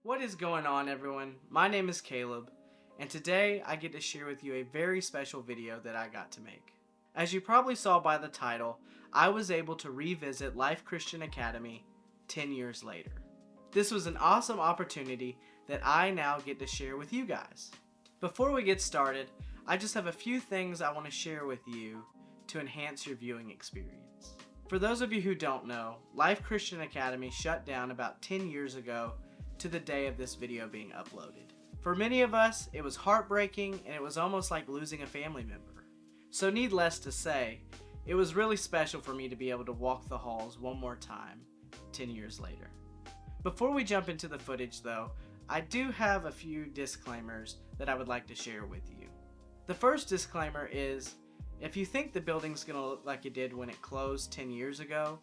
What is going on, everyone? My name is Caleb, and today I get to share with you a very special video that I got to make. As you probably saw by the title, I was able to revisit Life Christian Academy 10 years later. This was an awesome opportunity that I now get to share with you guys. Before we get started, I just have a few things I want to share with you to enhance your viewing experience. For those of you who don't know, Life Christian Academy shut down about 10 years ago to the day of this video being uploaded. For many of us, it was heartbreaking and it was almost like losing a family member. So needless to say, it was really special for me to be able to walk the halls one more time 10 years later. Before we jump into the footage though, I do have a few disclaimers that I would like to share with you. The first disclaimer is, if you think the building's gonna look like it did when it closed 10 years ago,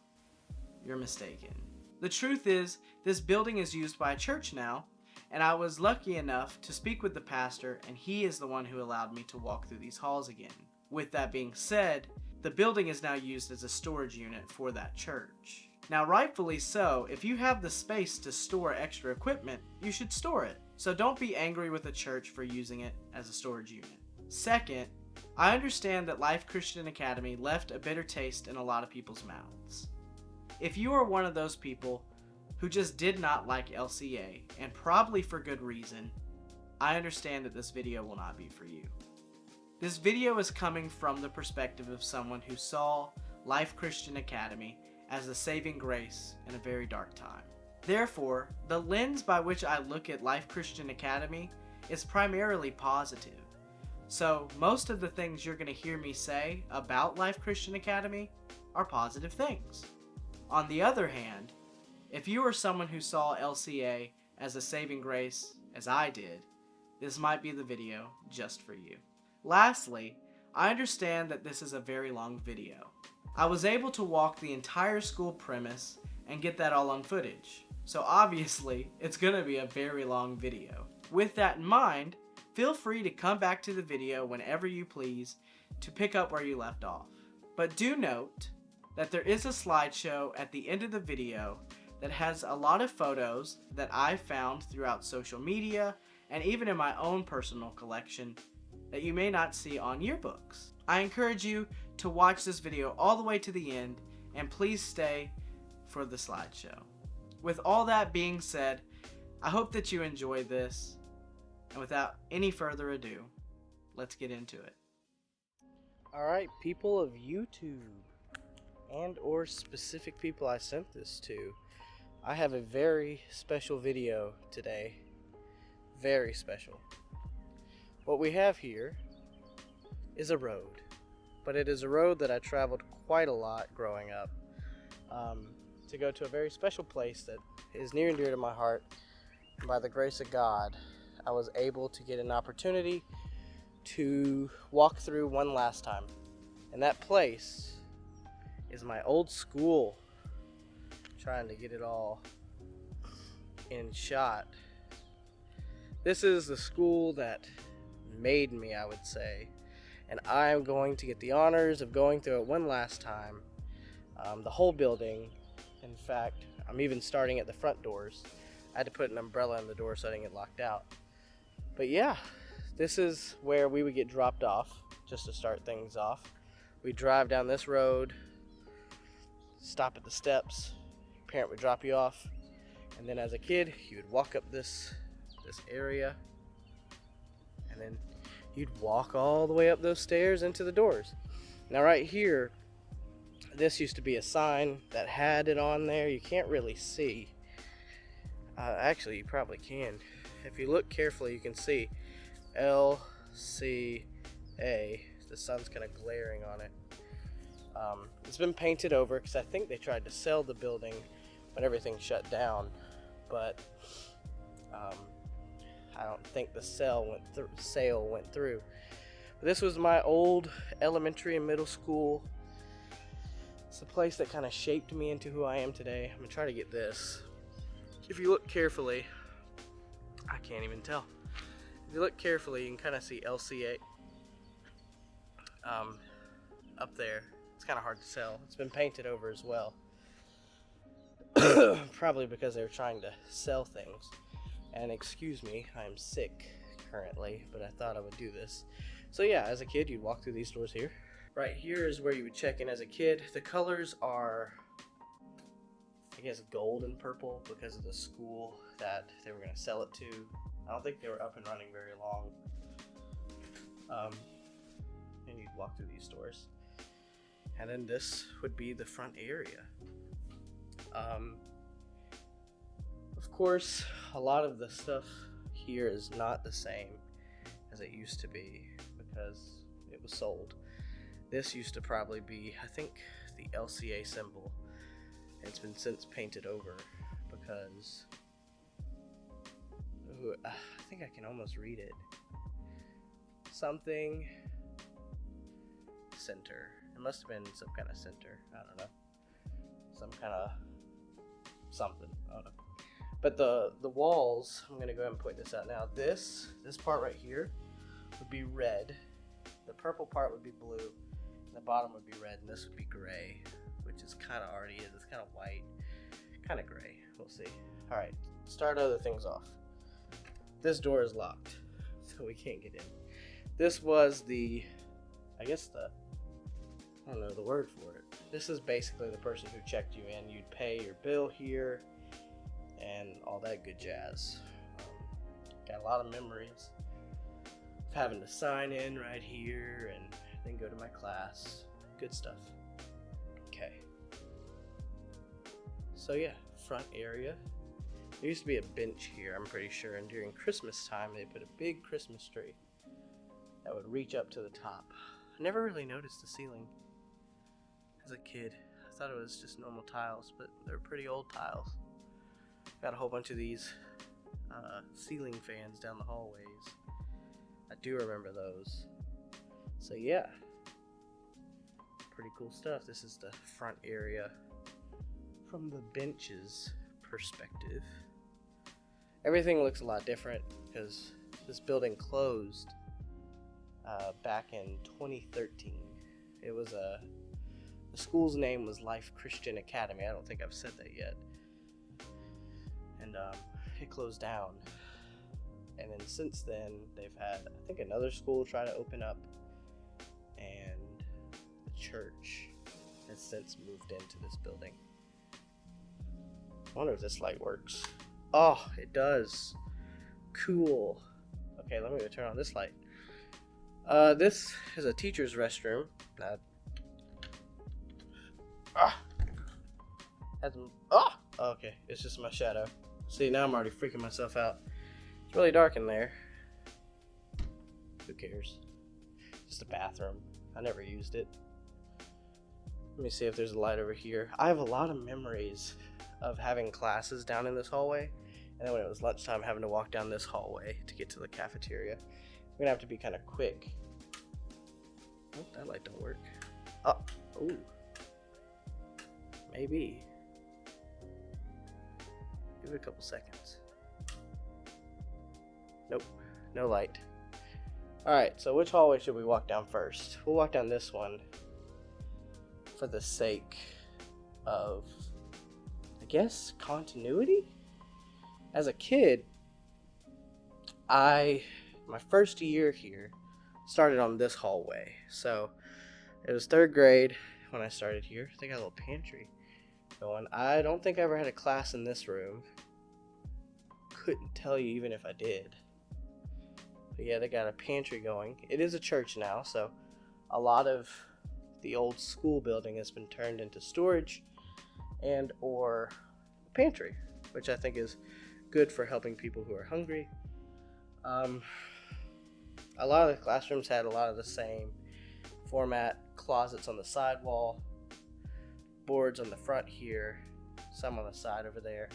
you're mistaken. The truth is, this building is used by a church now, and I was lucky enough to speak with the pastor, and he is the one who allowed me to walk through these halls again. With that being said, the building is now used as a storage unit for that church. Now, rightfully so, if you have the space to store extra equipment, you should store it. So don't be angry with the church for using it as a storage unit. Second, I understand that Life Christian Academy left a bitter taste in a lot of people's mouths. If you are one of those people who just did not like LCA, and probably for good reason, I understand that this video will not be for you. This video is coming from the perspective of someone who saw Life Christian Academy as a saving grace in a very dark time. Therefore, the lens by which I look at Life Christian Academy is primarily positive. So most of the things you're going to hear me say about Life Christian Academy are positive things. On the other hand, if you are someone who saw LCA as a saving grace, as I did, this might be the video just for you. Lastly, I understand that this is a very long video. I was able to walk the entire school premise and get that all on footage, so obviously it's going to be a very long video. With that in mind, feel free to come back to the video whenever you please to pick up where you left off. But do note that there is a slideshow at the end of the video that has a lot of photos that I found throughout social media and even in my own personal collection that you may not see on yearbooks. I encourage you to watch this video all the way to the end, and please stay for the slideshow. With all that being said, I hope that you enjoy this, and without any further ado, let's get into it. Alright, people of YouTube, and or specific people I sent this to, I have a very special video today. Very special. What we have here is a road, but it is a road that I traveled quite a lot growing up to go to a very special place that is near and dear to my heart. And by the grace of God, I was able to get an opportunity to walk through one last time. And that place is my old school. Trying to get it all in shot. This is the school that made me, I would say, and I'm going to get the honors of going through it one last time. The whole building. In fact, I'm even starting at the front doors. I had to put an umbrella in the door so I didn't get locked out. But yeah, this is where we would get dropped off, just to start things off. We drive down this road, stop at the steps, your parent would drop you off, and then as a kid, you would walk up this area, and then you'd walk all the way up those stairs into the doors. Now right here, this used to be a sign that had it on there. You can't really see. Actually, you probably can. If you look carefully, you can see LCA. The sun's kind of glaring on it. It's been painted over because I think they tried to sell the building when everything shut down, but I don't think the sale went through. But this was my old elementary and middle school. It's the place that kind of shaped me into who I am today. I'm gonna try to get this. If you look carefully, I can't even tell. If you look carefully, you can kind of see LCA up there. It's kind of hard to tell. It's been painted over as well. Probably because they were trying to sell things. And excuse me, I'm sick currently, but I thought I would do this. So yeah, as a kid, you'd walk through these doors here. Right here is where you would check in as a kid. The colors are, I guess, gold and purple because of the school that they were going to sell it to. I don't think they were up and running very long. And you'd walk through these doors. And then this would be the front area. Of course, a lot of the stuff here is not the same as it used to be because it was sold. This used to probably be, I think, the LCA symbol. It's been since painted over because I think I can almost read it. Something center. It must have been some kind of center. I don't know. Some kind of something. I don't know. But the walls, I'm going to go ahead and point this out now. This part right here would be red. The purple part would be blue. And the bottom would be red. And this would be gray, which is kind of already is. It's kind of white. Kind of gray. We'll see. All right. Start other things off. This door is locked, so we can't get in. This was the, I guess I don't know the word for it. This is basically the person who checked you in. You'd pay your bill here and all that good jazz. Got a lot of memories of having to sign in right here and then go to my class. Good stuff. Okay. So yeah, front area. There used to be a bench here, I'm pretty sure, and during Christmas time they put a big Christmas tree that would reach up to the top. I never really noticed the ceiling as a kid. I thought it was just normal tiles, but they're pretty old tiles. Got a whole bunch of these ceiling fans down the hallways. I do remember those. So yeah, pretty cool stuff. This is the front area from the benches perspective. Everything looks a lot different because this building closed back in 2013. It was the school's name was Life Christian Academy. I don't think I've said that yet. And it closed down. And then since then, they've had, I think, another school try to open up, and the church has since moved into this building. I wonder if this light works. Oh, it does. Cool. Okay, let me go turn on this light. This is a teacher's restroom. Okay, it's just my shadow. See, now I'm already freaking myself out. It's really dark in there. Who cares? Just a bathroom. I never used it. Let me see if there's a light over here. I have a lot of memories of having classes down in this hallway, and then when it was lunchtime, having to walk down this hallway to get to the cafeteria. We're gonna have to be kind of quick. Oh, that light don't work. Oh, ooh. Maybe. Give it a couple seconds. Nope, no light. Alright, so which hallway should we walk down first? We'll walk down this one for the sake of, I guess, continuity? As a kid, my first year here started on this hallway. So it was 3rd grade when I started here. I think I had a little pantry going. I don't think I ever had a class in this room. Couldn't tell you even if I did. But yeah, they got a pantry going. It is a church now, so a lot of the old school building has been turned into storage and or pantry, which I think is good for helping people who are hungry. A lot of the classrooms had a lot of the same format: closets on the side wall, boards on the front here, some on the side over there,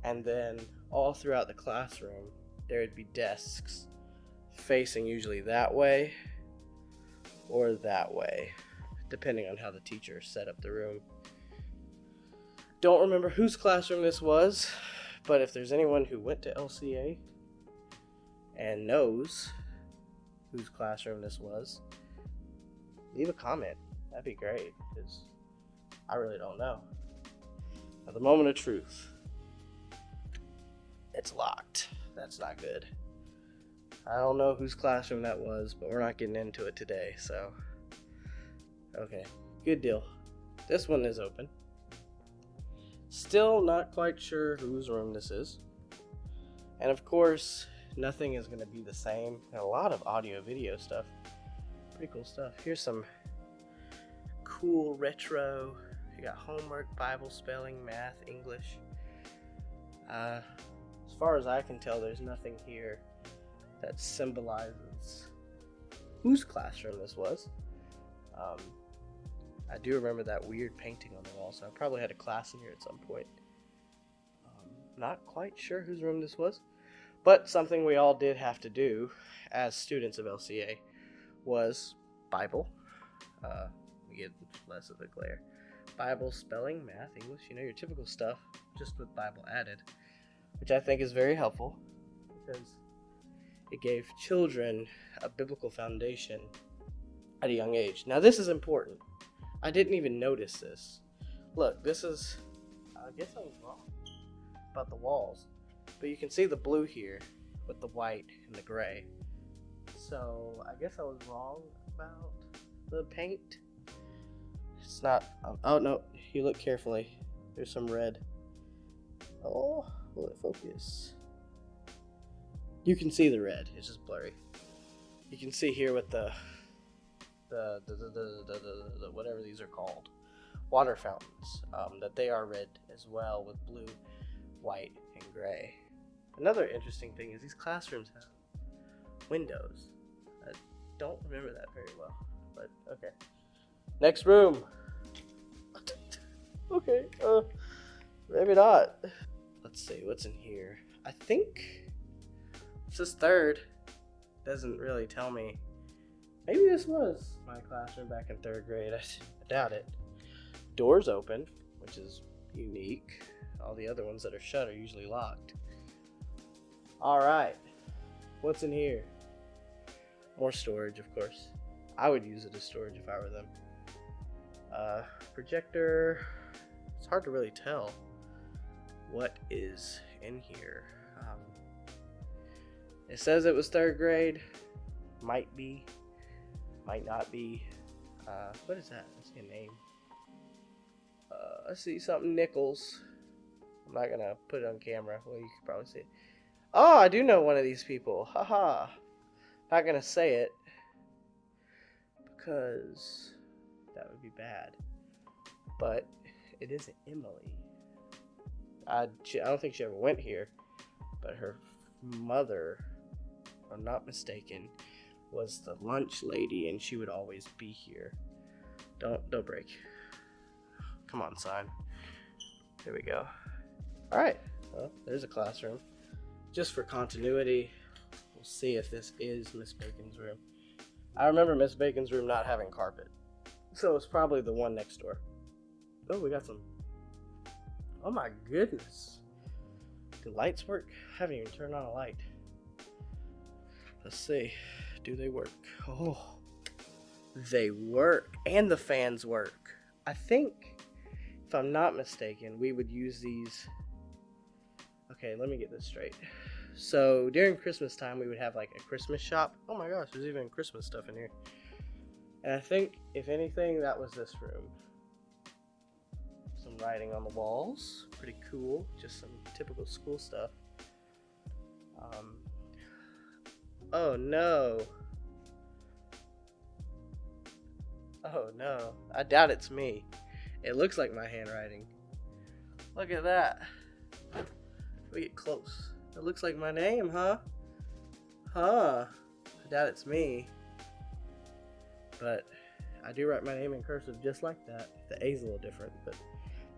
and then all throughout the classroom there would be desks facing usually that way or that way, depending on how the teacher set up the room. Don't remember whose classroom this was, but if there's anyone who went to LCA and knows whose classroom this was, leave a comment. That'd be great, because I really don't know. At the moment of truth, it's locked. That's not good. I don't know whose classroom that was, but we're not getting into it today, so. Okay, good deal. This one is open. Still not quite sure whose room this is. And of course, nothing is going to be the same. And a lot of audio video stuff. Pretty cool stuff. Here's some cool retro. You got homework, Bible, spelling, math, English. As far as I can tell, there's nothing here that symbolizes whose classroom this was. I do remember that weird painting on the wall, so I probably had a class in here at some point. Not quite sure whose room this was, but something we all did have to do as students of LCA was Bible. We get less of a glare. Bible, spelling, math, English, your typical stuff, just with Bible added, which I think is very helpful because it gave children a biblical foundation at a young age. Now this is important. I didn't even notice this. Look, this is, I guess I was wrong about the walls, but you can see the blue here with the white and the gray. So I guess I was wrong about the paint. It's not, oh no, you look carefully. There's some red. Oh, will it focus? You can see the red, it's just blurry. You can see here with the whatever these are called, water fountains, that they are red as well with blue, white, and gray. Another interesting thing is these classrooms have windows. I don't remember that very well, but okay. Next room. Okay, maybe not. Let's see, what's in here? I think this is third. Doesn't really tell me. Maybe this was my classroom back in third grade. I doubt it. Doors open, which is unique. All the other ones that are shut are usually locked. Alright, what's in here? More storage, of course. I would use it as storage if I were them. Projector. It's hard to really tell what is in here. It says it was third grade. Might be. Might not be. What is that? I see a name. I see something Nichols. I'm not gonna put it on camera. Well, you can probably see it. Oh, I do know one of these people. Haha. Not gonna say it because that would be bad. But it is Emily. I don't think she ever went here, but her mother, if I'm not mistaken, was the lunch lady, and she would always be here. Don't break. Come on, sign. There we go. All right. Well, there's a classroom. Just for continuity, we'll see if this is Miss Bacon's room. I remember Miss Bacon's room not having carpet, so it's probably the one next door. Oh, we got some. Oh my goodness. Do lights work? I haven't even turned on a light. Let's see. Do they work? Oh, they work. And the fans work. I think, if I'm not mistaken, we would use these. Okay, let me get this straight. So during Christmas time, we would have like a Christmas shop. Oh my gosh, there's even Christmas stuff in here. And I think, if anything, that was this room. Some writing on the walls. Pretty cool. Just some typical school stuff. Oh no. Oh no. I doubt it's me. It looks like my handwriting. Look at that. We get close. It looks like my name, huh? Huh. I doubt it's me. But I do write my name in cursive just like that. The A's a little different, but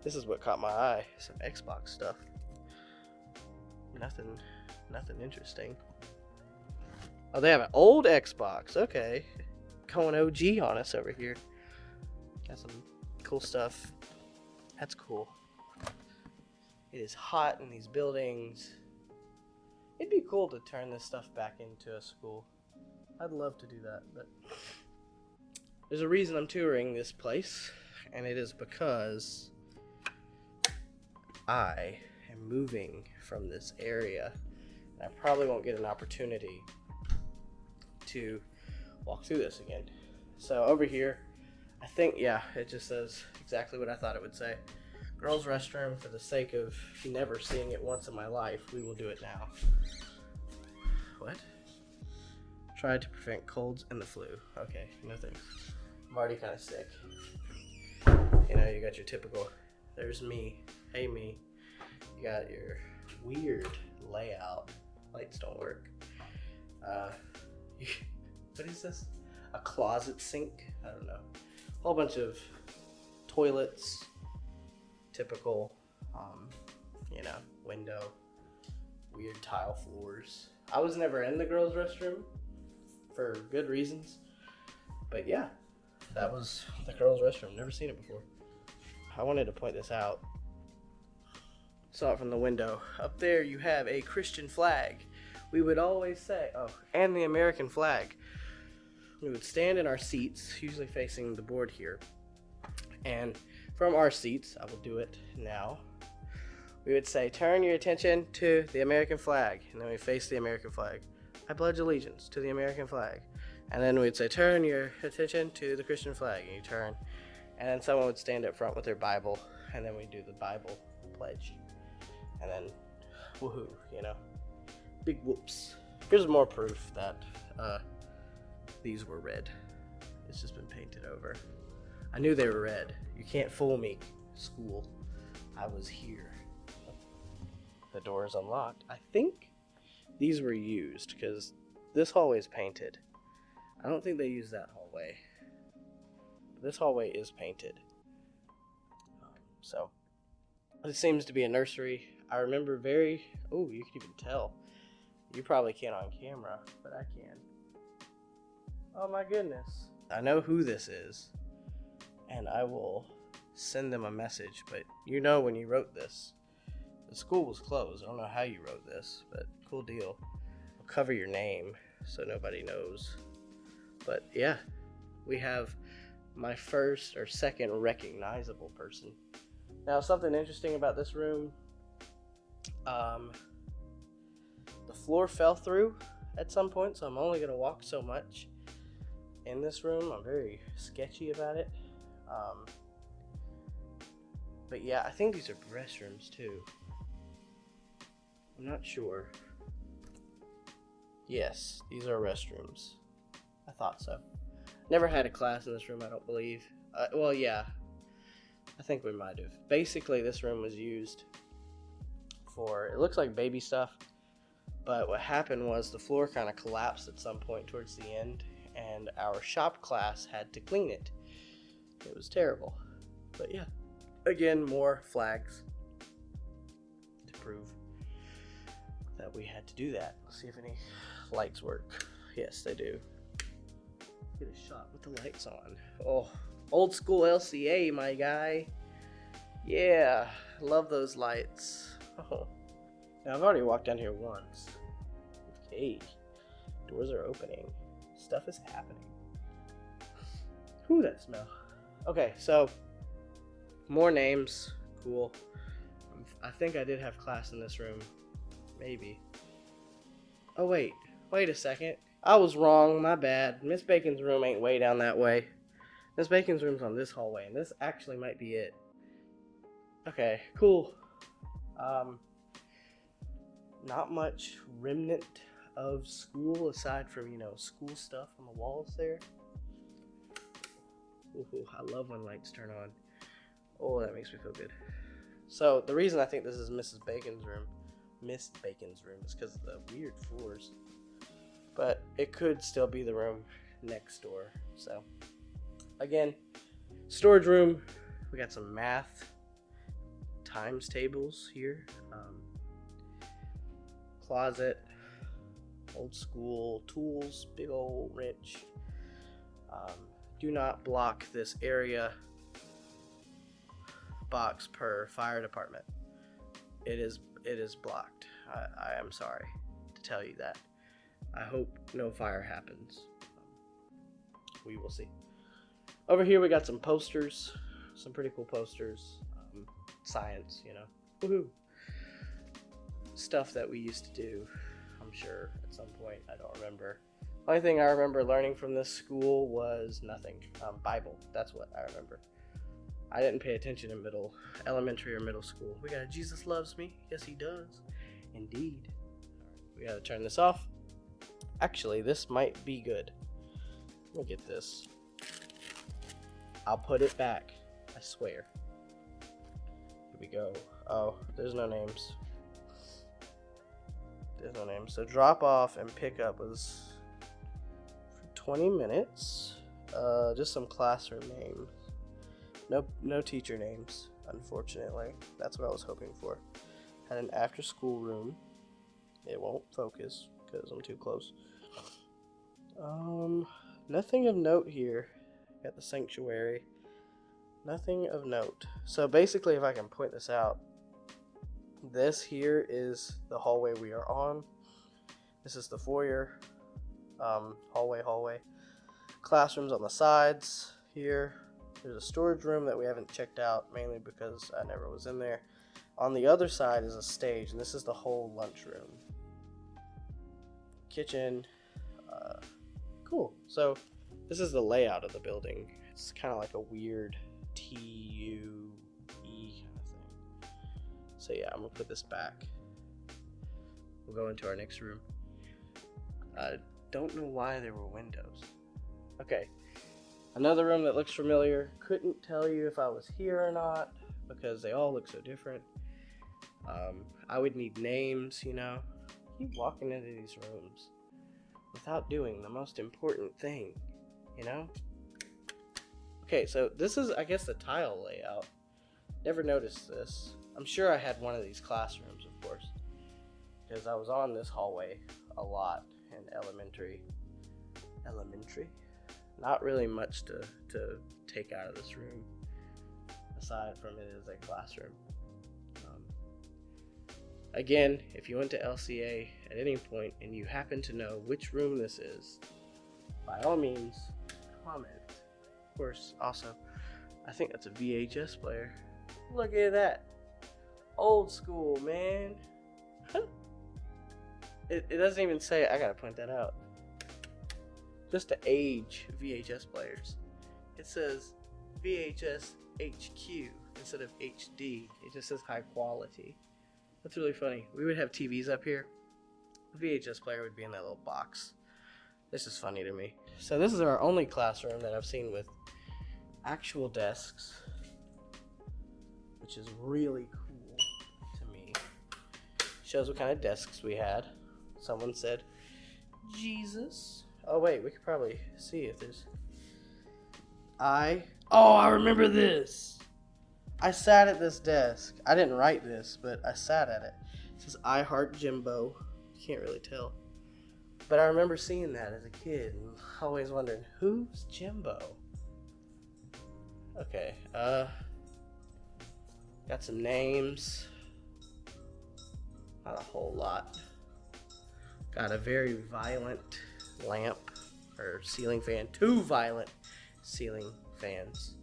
this is what caught my eye. Some Xbox stuff. Nothing interesting. Oh, they have an old Xbox. Okay. Going OG on us over here. Got some cool stuff. That's cool. It is hot in these buildings. It'd be cool to turn this stuff back into a school. I'd love to do that, but there's a reason I'm touring this place, and it is because I am moving from this area. I probably won't get an opportunity to walk through this again. So over here, I think, yeah, it just says exactly what I thought it would say. Girls' restroom, for the sake of never seeing it once in my life, we will do it now. What? Try to prevent colds and the flu. Okay, no thanks. I'm already kind of sick. You know, you got your typical, there's me, hey me. You got your weird layout. Lights don't work. What is this? A closet sink? I don't know. A whole bunch of toilets. Typical, you know, window. Weird tile floors. I was never in the girls' restroom for good reasons. But yeah, that was the girls' restroom. Never seen it before. I wanted to point this out. Saw it from the window. Up there you have a Christian flag. We would always say, oh, and the American flag. We would stand in our seats, usually facing the board here. And from our seats, I will do it now, we would say, turn your attention to the American flag. And then we face the American flag. I pledge allegiance to the American flag. And then we'd say, turn your attention to the Christian flag. And you turn. And then someone would stand up front with their Bible. And then we'd do the Bible pledge. And then, woohoo, you know. Big whoops. Here's more proof that these were red. It's just been painted over. I knew they were red. You can't fool me, school. I was here. The door is unlocked. I think these were used because this hallway is painted. I don't think they used that hallway. This hallway is painted. So, this seems to be a nursery. I remember oh, you can even tell. You probably can't on camera, but I can. Oh my goodness. I know who this is, and I will send them a message, but you know when you wrote this, the school was closed. I don't know how you wrote this, but cool deal. I'll cover your name so nobody knows. But yeah, we have my first or second recognizable person. Now, something interesting about this room, the floor fell through at some point, so I'm only going to walk so much in this room. I'm very sketchy about it. But yeah, I think these are restrooms too. I'm not sure. Yes, these are restrooms. I thought so. Never had a class in this room, I don't believe. Well, yeah. I think we might have. Basically, this room was used for, it looks like baby stuff, but what happened was the floor kind of collapsed at some point towards the end, and our shop class had to clean it. It was terrible. But yeah, again, more flags to prove that we had to do that. Let's see if any lights work. Yes, they do. Get a shot with the lights on. Oh, old school LCA, my guy. Yeah, love those lights. Oh. Now, I've already walked down here once. Okay, doors are opening. Stuff is happening. Whew, that smell. Okay, so more names. Cool. I think I did have class in this room. Maybe. Oh, wait a second. I was wrong, my bad. Miss Bacon's room ain't way down that way. Miss Bacon's room's on this hallway, and this actually might be it. Okay, cool. Not much remnant of school aside from, school stuff on the walls there. Ooh, I love when lights turn on. Oh, that makes me feel good. So, the reason I think this is Miss Bacon's room is because of the weird floors. But it could still be the room next door. So, again, storage room. We got some math times tables here. Closet. Old school tools. Big old wrench. Do not block this area box per fire department. It is blocked. I am sorry to tell you that. I hope no fire happens. We will see. Over here we got some posters, some pretty cool posters. Science, woohoo. Stuff that we used to do sure at some point. I don't remember. Only thing I remember learning from this school was nothing. Bible. That's what I remember. I didn't pay attention in elementary or middle school. We got a Jesus loves me. Yes, he does. Indeed. We gotta turn this off. Actually, this might be good. Let me get this. I'll put it back. I swear. Here we go. Oh, there's no names. There's no names. So drop off and pick up was for 20 minutes. Just some classroom names. No teacher names, unfortunately. That's what I was hoping for. Had an after school room. It won't focus because I'm too close. Nothing of note here. Got the sanctuary. Nothing of note. So basically, if I can point this out, this here is the hallway we are on. This is the foyer. Hallway. Classrooms on the sides here. There's a storage room that we haven't checked out, mainly because I never was in there. On the other side is a stage, and this is the whole lunchroom. Kitchen. Cool. So this is the layout of the building. It's kind of like a weird TUE kind of thing. So yeah, I'm gonna put this back. We'll go into our next room. I don't know why there were windows. Okay. Another room that looks familiar. Couldn't tell you if I was here or not because they all look so different. I would need names, you know. Keep walking into these rooms without doing the most important thing, you know? Okay, so this is, I guess, the tile layout. Never noticed this. I'm sure I had one of these classrooms, of course, because I was on this hallway a lot in elementary. Not really much to take out of this room, aside from it as a classroom. Again, if you went to LCA at any point and you happen to know which room this is, by all means, comment. Of course, also, I think that's a VHS player. Look at that. Old school, man. It doesn't even say, I gotta point that out. Just to age VHS players. It says VHS HQ instead of HD. It just says high quality. That's really funny. We would have TVs up here. The VHS player would be in that little box. This is funny to me. So this is our only classroom that I've seen with actual desks, which is really cool to me. Shows what kind of desks we had. Someone said, Jesus. Oh wait, we could probably see if there's... I remember this. I sat at this desk. I didn't write this, but I sat at it. It says, I Heart Jimbo. You can't really tell. But I remember seeing that as a kid and always wondering, who's Jimbo? Okay, got some names. Not a whole lot. Got a very violent lamp or ceiling fan. 2 violent ceiling fans.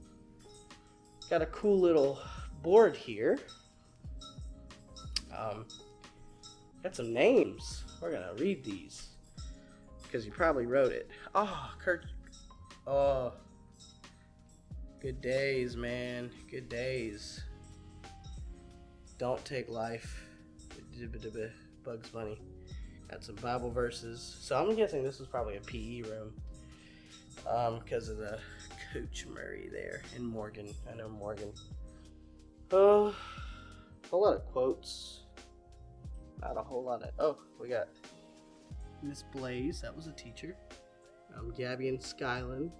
Got a cool little board here. Got some names. We're gonna read these because you probably wrote it. Oh, Kurt. Oh, good days, man. Good days. Don't take life. Bugs Bunny. Got some Bible verses. So I'm guessing this was probably a PE room because of the Coach Murray there and Morgan. I know Morgan. A whole lot of quotes. Not a whole lot of... Oh, we got Miss Blaise. That was a teacher. Gabby and Skyland.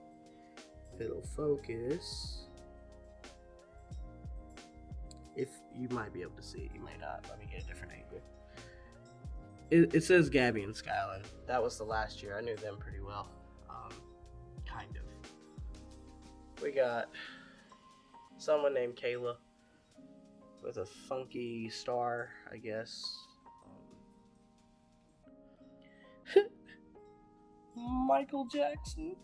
It'll focus. If you might be able to see it, you may not. Let me get a different angle. It says Gabby and Skyland. That was the last year. I knew them pretty well. Kind of. We got someone named Kayla with a funky star, I guess. Michael Jackson.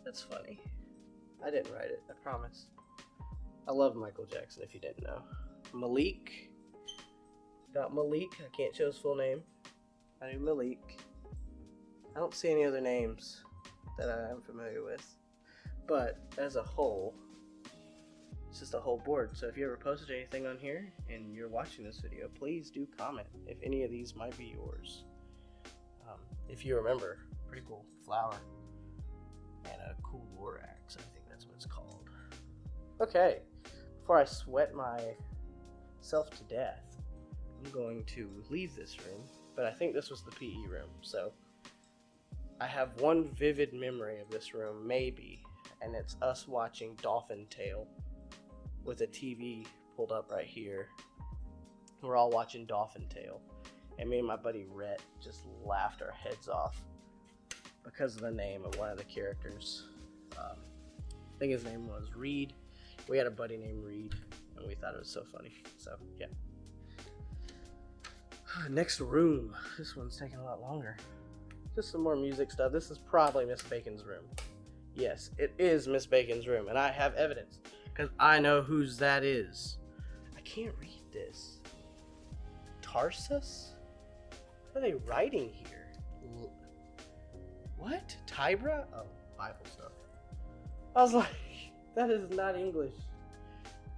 That's funny. I didn't write it, I promise. I love Michael Jackson, if you didn't know. Malik. Got Malik. I can't show his full name. I knew Malik. I don't see any other names that I'm familiar with. But as a whole, it's just a whole board. So if you ever posted anything on here and you're watching this video, please do comment if any of these might be yours. If you remember, pretty cool flower and a cool war axe. I think that's what it's called. Okay, before I sweat myself to death, I'm going to leave this room. But I think this was the PE room, so I have one vivid memory of this room, maybe, and it's us watching Dolphin Tale with a TV pulled up right here. We're all watching Dolphin Tale, and me and my buddy Rhett just laughed our heads off because of the name of one of the characters. I think his name was Reed. We had a buddy named Reed, and we thought it was so funny. So, yeah. Next room. This one's taking a lot longer. Just some more music stuff. This is probably Miss Bacon's room. Yes, it is Miss Bacon's room, and I have evidence because I know whose that is. I can't read this. Tarsus? What are they writing here? What? Tibra? Oh, Bible stuff. I was like, that is not English.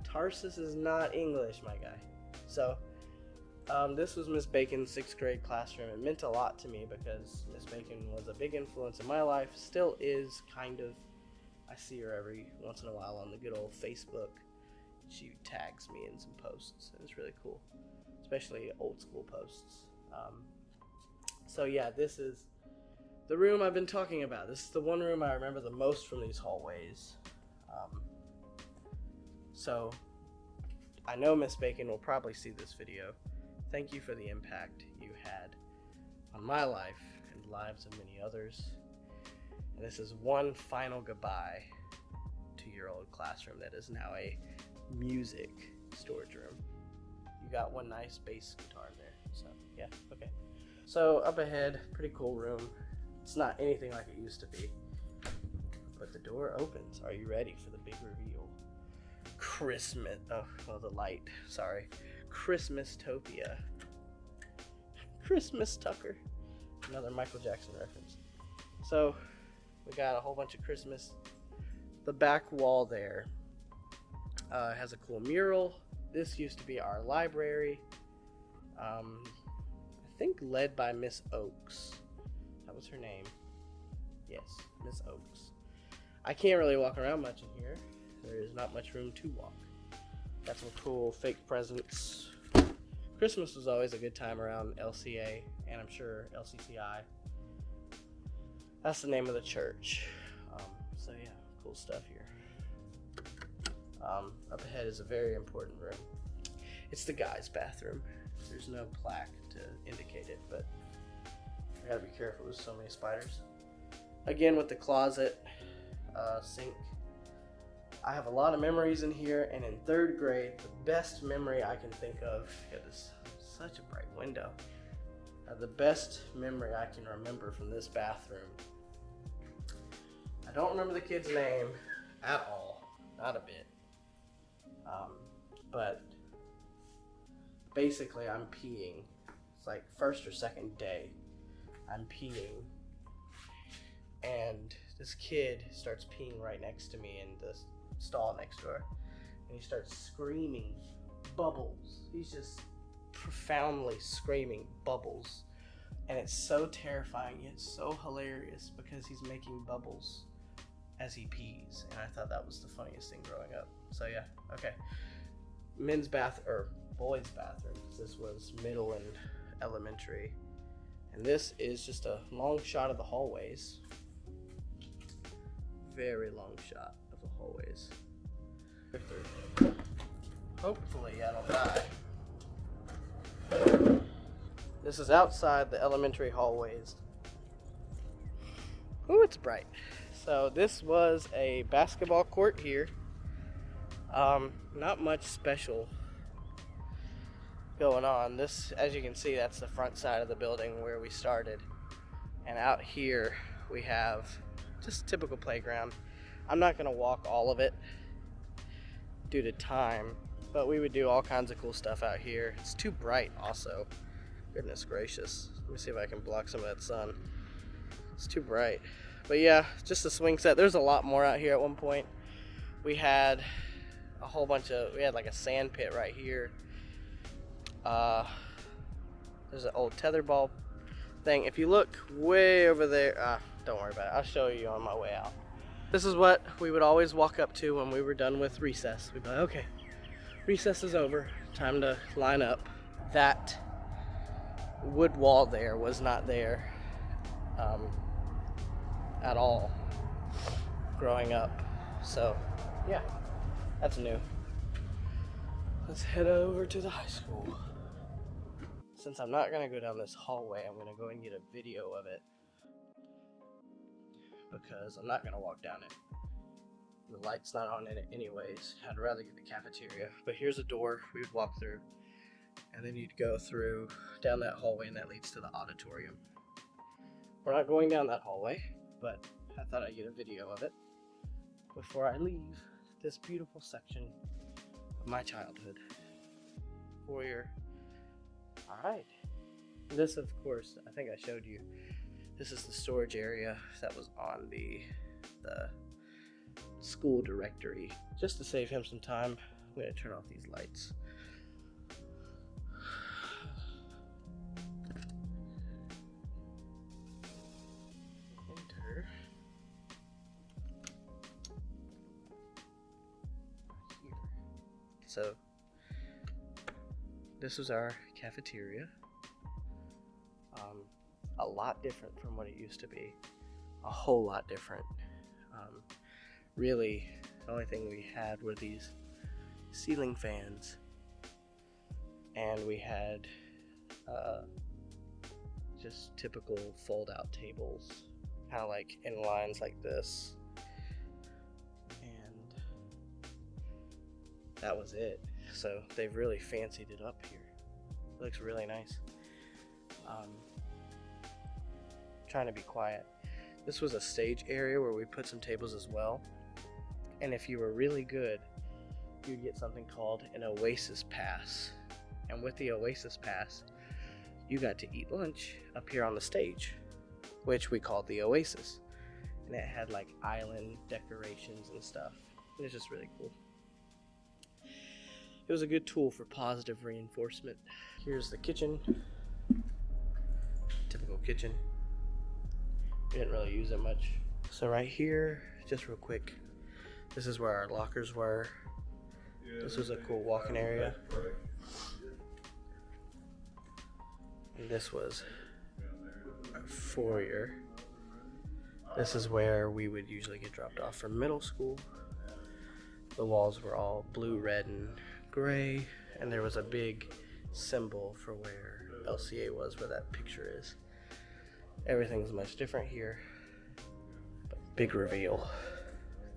Tarsus is not English, my guy. So, this was Miss Bacon's 6th grade classroom. It meant a lot to me because Miss Bacon was a big influence in my life, still is, kind of. I see her every once in a while on the good old Facebook. She tags me in some posts, and it's really cool, especially old school posts. So yeah, this is the room I've been talking about. This is the one room I remember the most from these hallways. So I know Miss Bacon will probably see this video. Thank you for the impact you had on my life and the lives of many others. And this is one final goodbye to your old classroom that is now a music storage room. You got one nice bass guitar there, so yeah, okay. So up ahead, pretty cool room. It's not anything like it used to be, but the door opens. Are you ready for the big reveal? Christmas, oh, well, the light, sorry. Christmas-topia. Christmas Tucker. Another Michael Jackson reference. So, we got a whole bunch of Christmas. The back wall there has a cool mural. This used to be our library. I think led by Miss Oakes. That was her name. Yes, Miss Oakes. I can't really walk around much in here. There is not much room to walk. Got some cool fake presents. Christmas was always a good time around LCA, and I'm sure LCCI. That's the name of the church. So yeah, cool stuff here. Up ahead is a very important room. It's the guys' bathroom. There's no plaque to indicate it, but I gotta be careful with so many spiders. Again, with the closet, sink. I have a lot of memories in here, and in 3rd grade, the best memory I can think of, got this such a bright window. The best memory I can remember from this bathroom. I don't remember the kid's name at all, not a bit. But basically I'm peeing. It's like 1st or 2nd day. I'm peeing, and this kid starts peeing right next to me in the stall next door, and he starts screaming bubbles. He's just profoundly screaming bubbles, and it's so terrifying yet so hilarious because he's making bubbles as he pees, and I thought that was the funniest thing growing up. So yeah, okay. Men's bath or boys' bathroom. This was middle and elementary, and this is just a long shot of the hallways. Very long shot of the hallways. Hopefully I don't die. This is outside the elementary hallways. Ooh, it's bright. So this was a basketball court here. Not much special going on. This, as you can see, that's the front side of the building where we started. And out here we have just typical playground. I'm not gonna walk all of it due to time, but we would do all kinds of cool stuff out here. It's too bright also. Goodness gracious. Let me see if I can block some of that sun. It's too bright. But yeah, just a swing set. There's a lot more out here at one point. We had a whole bunch of, we had like a sand pit right here. There's an old tetherball thing. If you look way over there, don't worry about it. I'll show you on my way out. This is what we would always walk up to when we were done with recess. We'd be like, okay, recess is over. Time to line up. That wood wall there was not there at all growing up. So yeah, that's new. Let's head over to the high school. Since I'm not gonna go down this hallway, I'm gonna go and get a video of it because I'm not gonna walk down it. The light's not on in it anyways. I'd rather get the cafeteria. But here's a door we would walk through, and then you'd go through down that hallway, and that leads to the auditorium. We're not going down that hallway, but I thought I'd get a video of it before I leave this beautiful section of my childhood. Foyer. Alright. This, of course, I think I showed you. This is the storage area that was on the school directory. Just to save him some time, I'm going to turn off these lights. Enter. Here. So, this was our cafeteria. A lot different from what it used to be. A whole lot different. Really, the only thing we had were these ceiling fans. And we had just typical fold-out tables. Kind of like in lines like this. And that was it. So they've really fancied it up here. It looks really nice. Trying to be quiet. This was a stage area where we put some tables as well. And if you were really good, you'd get something called an Oasis Pass. And with the Oasis Pass, you got to eat lunch up here on the stage, which we called the Oasis. And it had like island decorations and stuff. It was just really cool. It was a good tool for positive reinforcement. Here's the kitchen. Typical kitchen. We didn't really use it much. So right here, just real quick, this is where our lockers were. This was a cool walking area. And this was our foyer. This is where we would usually get dropped off from middle school. The walls were all blue, red, and gray, and there was a big symbol for where LCA was, where that picture is. Everything's much different here. But big reveal.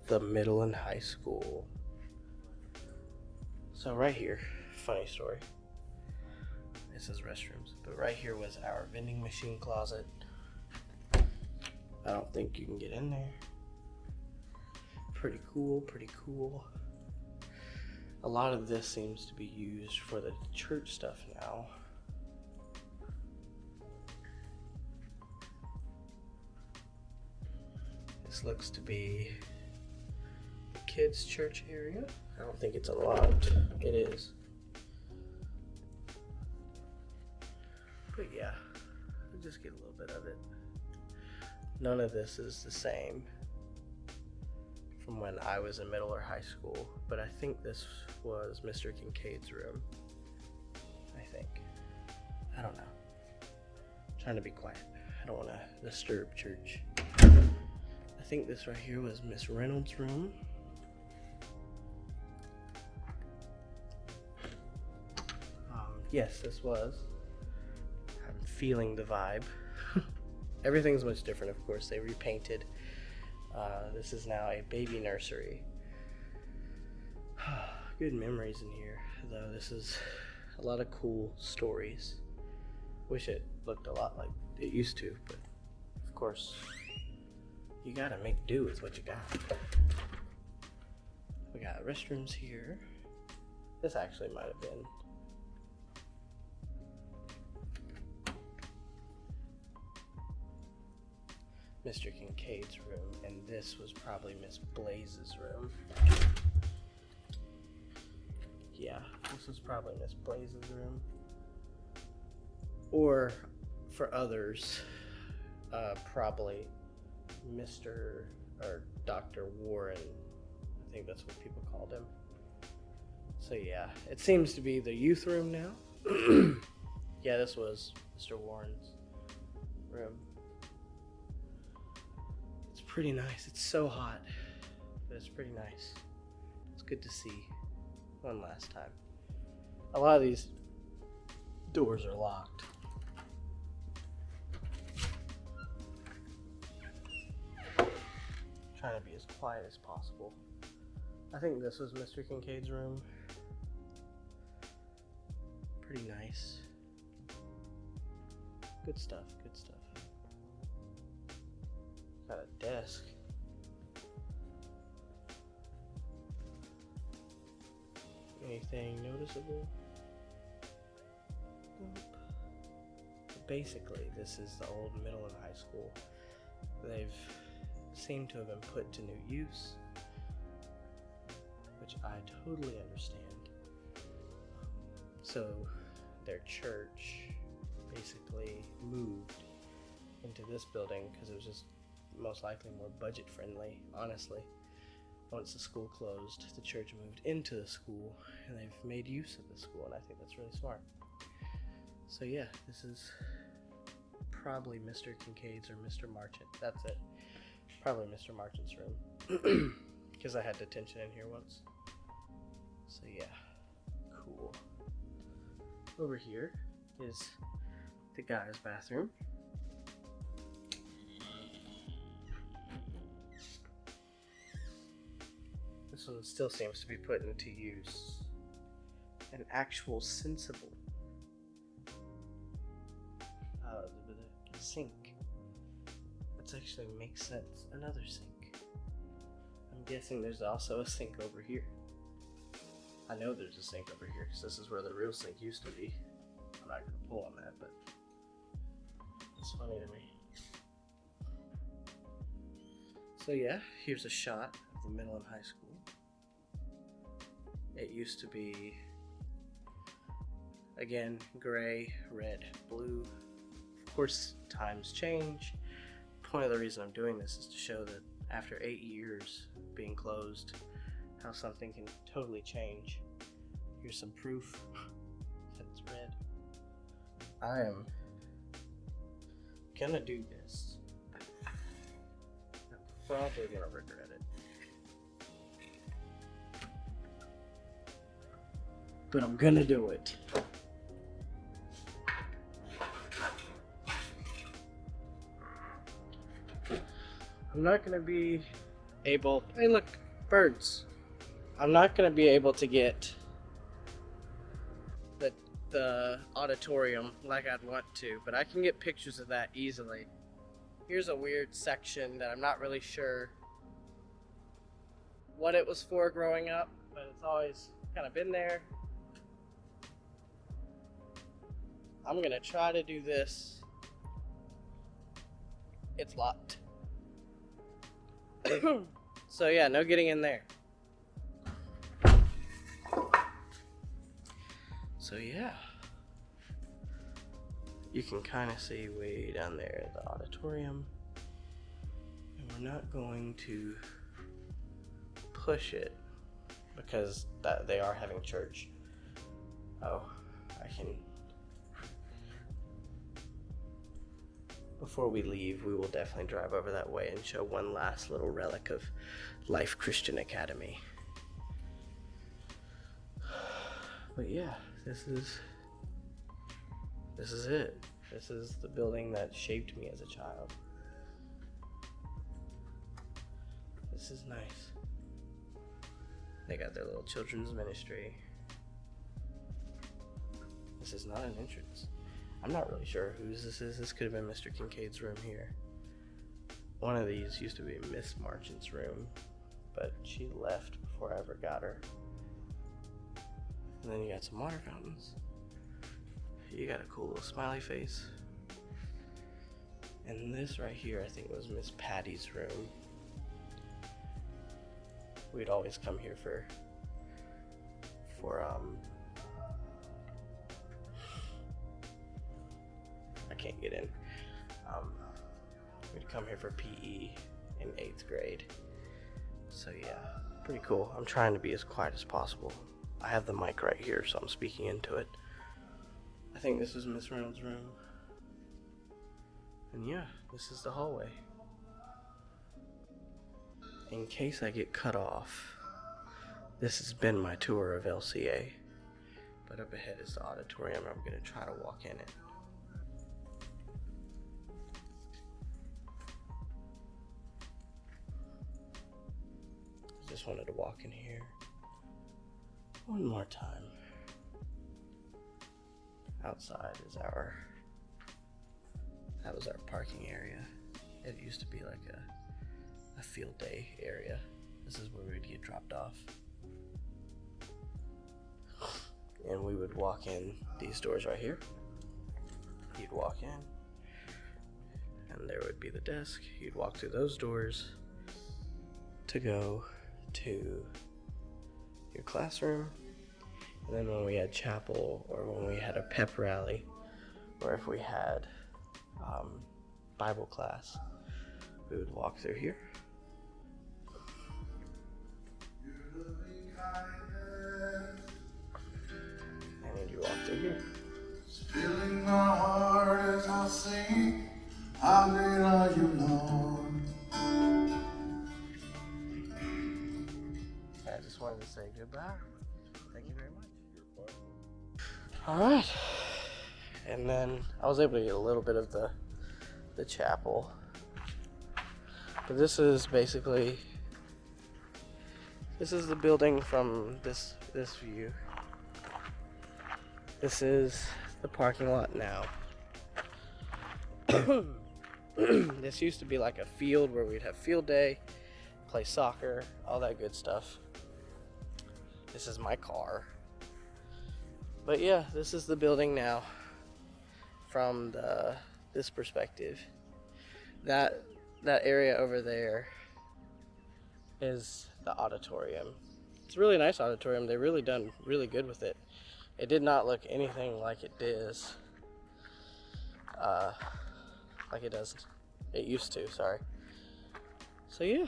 The middle and high school. So right here, funny story. This is restrooms, but right here was our vending machine closet. I don't think you can get in there. Pretty cool, pretty cool. A lot of this seems to be used for the church stuff now. This looks to be the kids' church area. I don't think it's unlocked. It is. But yeah, we'll just get a little bit of it. None of this is the same from when I was in middle or high school, but I think this was Mr. Kincaid's room. I think. I don't know. I'm trying to be quiet. I don't want to disturb church. I think this right here was Miss Reynold's room. Yes, this was. I'm feeling the vibe. Everything's much different, of course. They repainted. This is now a baby nursery. Good memories in here, though. This is a lot of cool stories. Wish it looked a lot like it used to, but of course, you gotta make do with what you got. We got restrooms here. This actually might have been Mr. Kincaid's room, and this was probably Miss Blaise's room. Yeah, this was probably Miss Blaise's room. Or, for others, probably Mr. or Dr. Warren. I think that's what people called him. So yeah, it seems to be the youth room now. Yeah, this was Mr. Warren's room. It's pretty nice. It's so hot, but it's pretty nice. It's good to see one last time. A lot of these doors are locked. Trying to be as quiet as possible. I think this was Mr. Kincaid's room. Pretty nice. Good stuff, good stuff. Got a desk. Anything noticeable? Nope. Basically, this is the old middle and high school. They've seemed to have been put to new use, which I totally understand. So their church basically moved into this building because it was just most likely more budget friendly, honestly. Once the school closed, the church moved into the school, and they've made use of the school, and I think that's really smart. So yeah, this is probably Mr. Kincaid's or Mr. Marchant. That's it. Probably Mr. Marchant's room, because I had detention in here once. So yeah, cool. Over here is the guy's bathroom. This one still seems to be put into use. An actual sensible sink. That actually makes sense. Another sink. I'm guessing there's also a sink over here. I know there's a sink over here because this is where the real sink used to be. I'm not gonna pull on that, but it's funny to me. So yeah, here's a shot of the middle and high school. It used to be, again, gray, red, blue. Of course, times change. Point of the reason I'm doing this is to show that after 8 years being closed, how something can totally change. Here's some proof that it's red. I am gonna do this. I'm probably gonna regret it. But I'm gonna do it. I'm not gonna be able, hey look, birds. I'm not gonna be able to get the auditorium like I'd want to, but I can get pictures of that easily. Here's a weird section that I'm not really sure what it was for growing up, but it's always kind of been there. I'm gonna try to do this. It's locked. So yeah, no getting in there. So yeah, you can kind of see way down there the auditorium, and we're not going to push it because they are having church. Oh, I can. Before we leave, we will definitely drive over that way and show one last little relic of Life Christian Academy. But yeah, this is it. This is the building that shaped me as a child. This is nice. They got their little children's ministry. This is not an entrance. I'm not really sure whose this is. This could have been Mr. Kincaid's room here. One of these used to be Miss Marchant's room, but she left before I ever got her. And then you got some water fountains. You got a cool little smiley face. And And this right here, I think, was Miss Patty's room. We'd always come here for I can't get in. We'd come here for PE in 8th grade. So yeah, pretty cool. I'm trying to be as quiet as possible. I have the mic right here, so I'm speaking into it. I think this is Miss Reynold's room. And yeah, this is the hallway. In case I get cut off, this has been my tour of LCA. But up ahead is the auditorium. I'm gonna try to walk in it. Just wanted to walk in here one more time. Outside is that was our parking area. It used to be like a field day area. This is where we'd get dropped off. And we would walk in these doors right here. You'd walk in, and there would be the desk. You'd walk through those doors to go to your classroom. And then when we had chapel, or when we had a pep rally, or if we had Bible class, we would walk through here. And then you walk through here. Filling my heart as I sing, how great are you, Lord. I just wanted to say goodbye. Thank you very much. Alright. And then I was able to get a little bit of the chapel. But this is basically, this is the building from this view. This is the parking lot now. This used to be like a field where we'd have field day, play soccer, all that good stuff. This is my car. But yeah, this is the building now from this perspective. That area over there is the auditorium. It's a really nice auditorium. They've really done really good with it. It did not look anything like it does. Like it does. It used to, sorry. So yeah.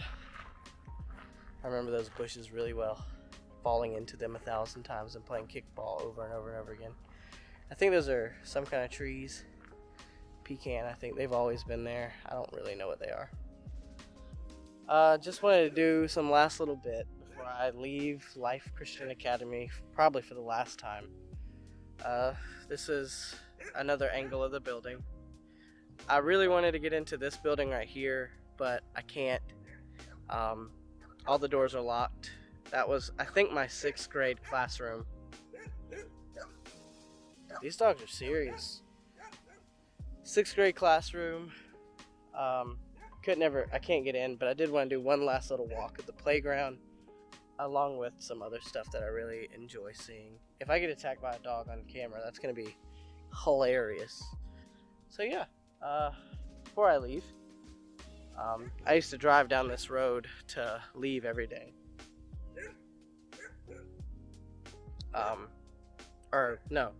I remember those bushes really well. Falling into them 1,000 times and playing kickball over and over and over again. I think those are some kind of trees. Pecan, I think they've always been there. I don't really know what they are. Just wanted to do some last little bit before I leave Life Christian Academy, probably for the last time. This is another angle of the building. I really wanted to get into this building right here, but I can't. All the doors are locked. That was, I think, my 6th grade classroom. These dogs are serious. 6th grade classroom. I can't get in, but I did want to do one last little walk at the playground, along with some other stuff that I really enjoy seeing. If I get attacked by a dog on camera, that's going to be hilarious. So yeah, before I leave, I used to drive down this road to leave every day.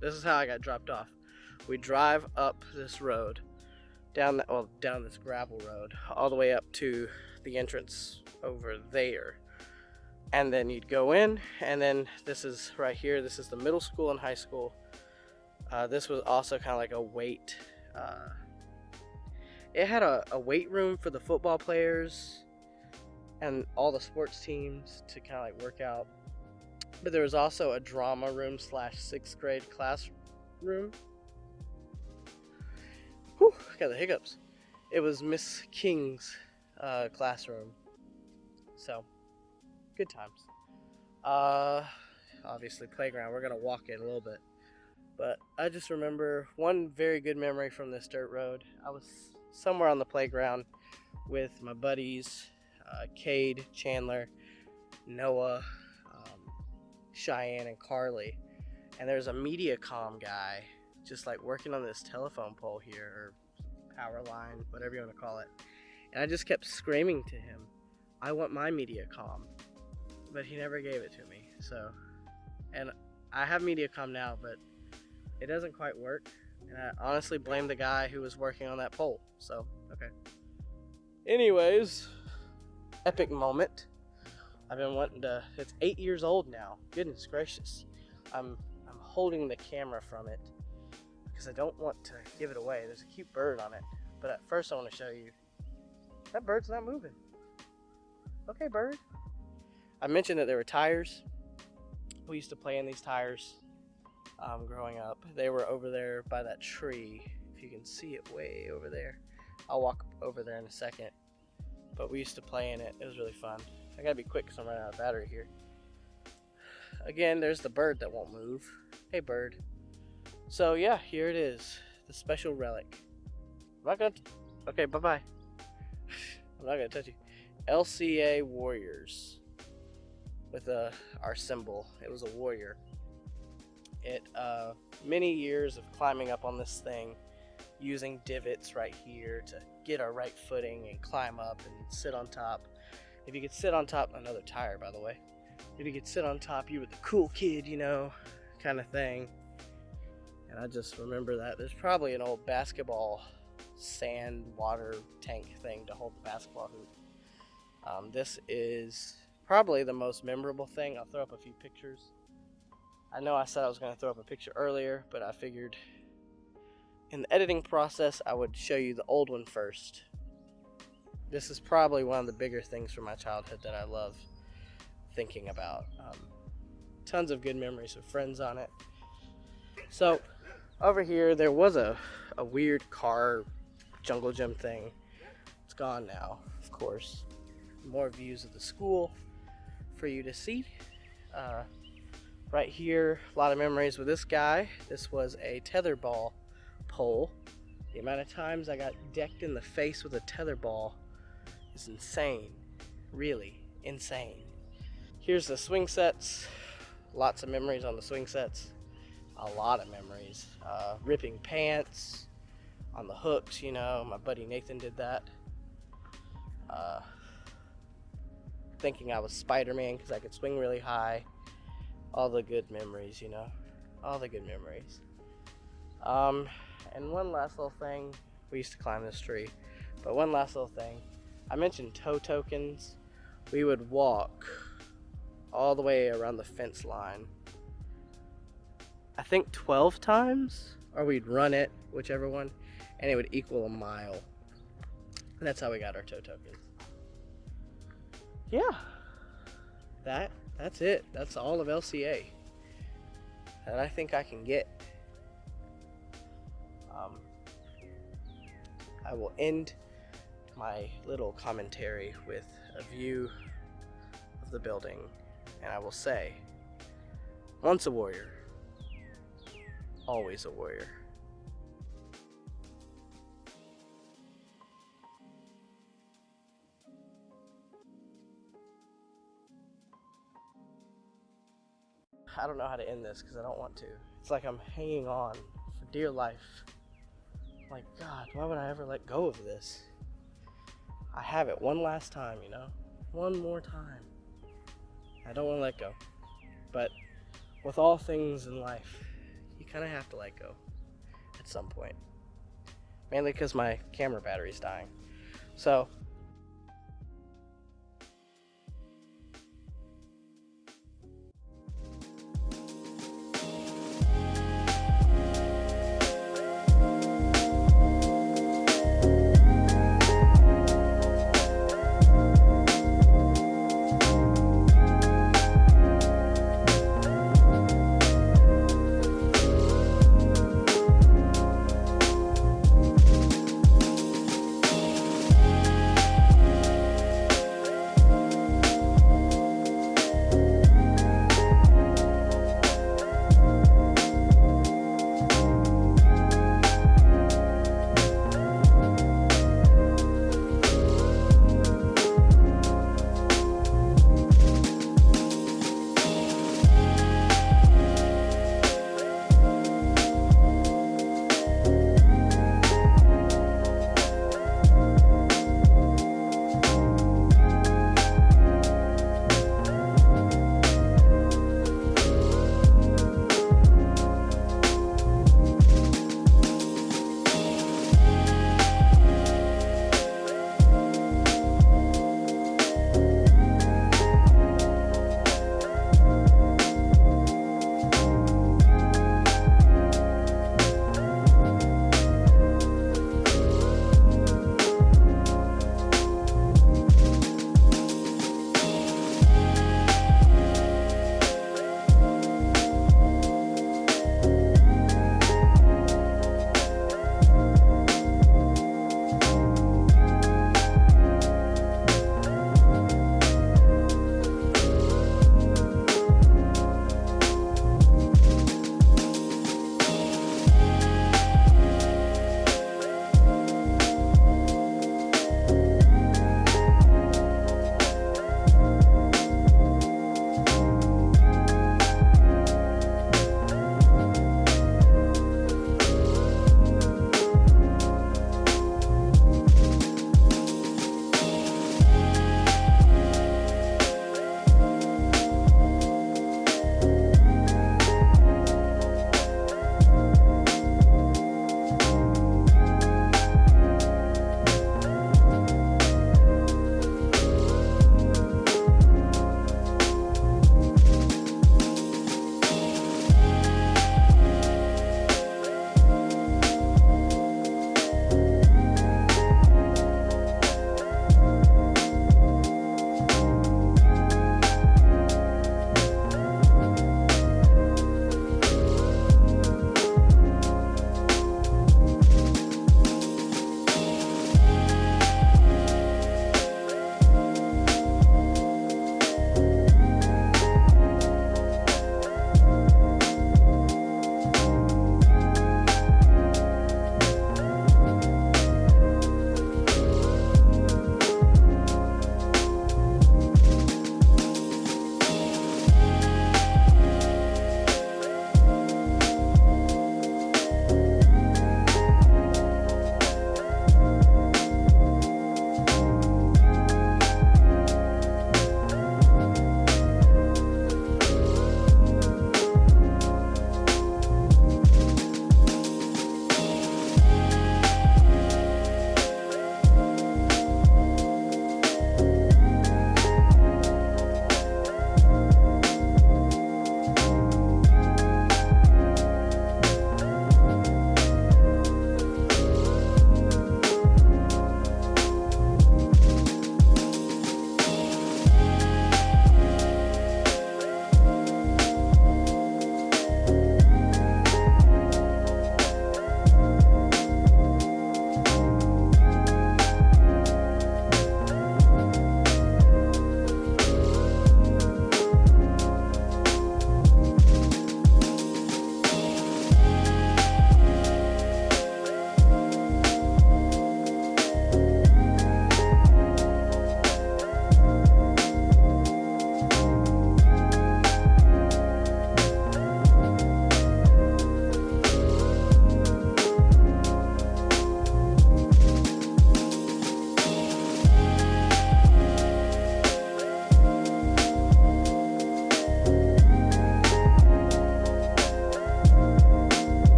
This is how I got dropped off. We drive up this road, down this gravel road, all the way up to the entrance over there. And then you'd go in, and then this is right here. This is the middle school and high school. This was also kind of like a weight. It had a weight room for the football players and all the sports teams to kind of like work out. But there was also a drama room / 6th grade classroom. Whew, got the hiccups. It was Miss King's classroom. So, good times. Obviously playground. We're gonna walk in a little bit. But I just remember one very good memory from this dirt road. I was somewhere on the playground with my buddies, Cade, Chandler, Noah, Cheyenne, and Carly. And there's a MediaCom guy just like working on this telephone pole here, or power line, whatever you want to call it. And I just kept screaming to him, I want my Mediacom. But he never gave it to me. So, and I have Mediacom now, but it doesn't quite work. And I honestly blame the guy who was working on that pole. So, okay. Anyways, epic moment. I've been wanting to, it's 8 years old now. Goodness gracious. I'm holding the camera from it because I don't want to give it away. There's a cute bird on it. But at first I want to show you, that bird's not moving. Okay, bird. I mentioned that there were tires. We used to play in these tires growing up. They were over there by that tree. If you can see it way over there. I'll walk over there in a second. But we used to play in it. It was really fun. I gotta be quick because I'm running out of battery here. Again, there's the bird that won't move. Hey, bird. So yeah, here it is. The special relic. I'm not gonna... Okay, bye-bye. I'm not gonna touch you. LCA Warriors. With our symbol. It was a warrior. It many years of climbing up on this thing, using divots right here to get our right footing and climb up and sit on top. If you could sit on top, another tire by the way. If you could sit on top, you were the cool kid, you know, kind of thing. And I just remember that. There's probably an old basketball sand water tank thing to hold the basketball hoop. This is probably the most memorable thing. I'll throw up a few pictures. I know I said I was going to throw up a picture earlier, but I figured in the editing process I would show you the old one first. This is probably one of the bigger things from my childhood that I love thinking about. Tons of good memories with friends on it. So over here there was a weird car jungle gym thing. It's gone now, of course. More views of the school for you to see. Right here, a lot of memories with this guy. This was a tetherball pole. The amount of times I got decked in the face with a tetherball is insane. Really insane. Here's the swing sets. Lots of memories on the swing sets. A lot of memories. Ripping pants on the hooks, you know. My buddy Nathan did that. Thinking I was Spider-Man because I could swing really high. All the good memories, you know. All the good memories. And one last little thing. We used to climb this tree. But one last little thing. I mentioned toe tokens. We would walk all the way around the fence line. I think 12 times. Or we'd run it, whichever one. And it would equal a mile. And that's how we got our toe tokens. Yeah. That's it. That's all of LCA that I think I can get. I will end my little commentary with a view of the building, and I will say, once a warrior, always a warrior. I don't know how to end this because I don't want to. It's like I'm hanging on for dear life. Like, God, why would I ever let go of this? I have it one last time, you know? One more time. I don't want to let go. But with all things in life, you kind of have to let go at some point. Mainly because my camera battery's dying. So,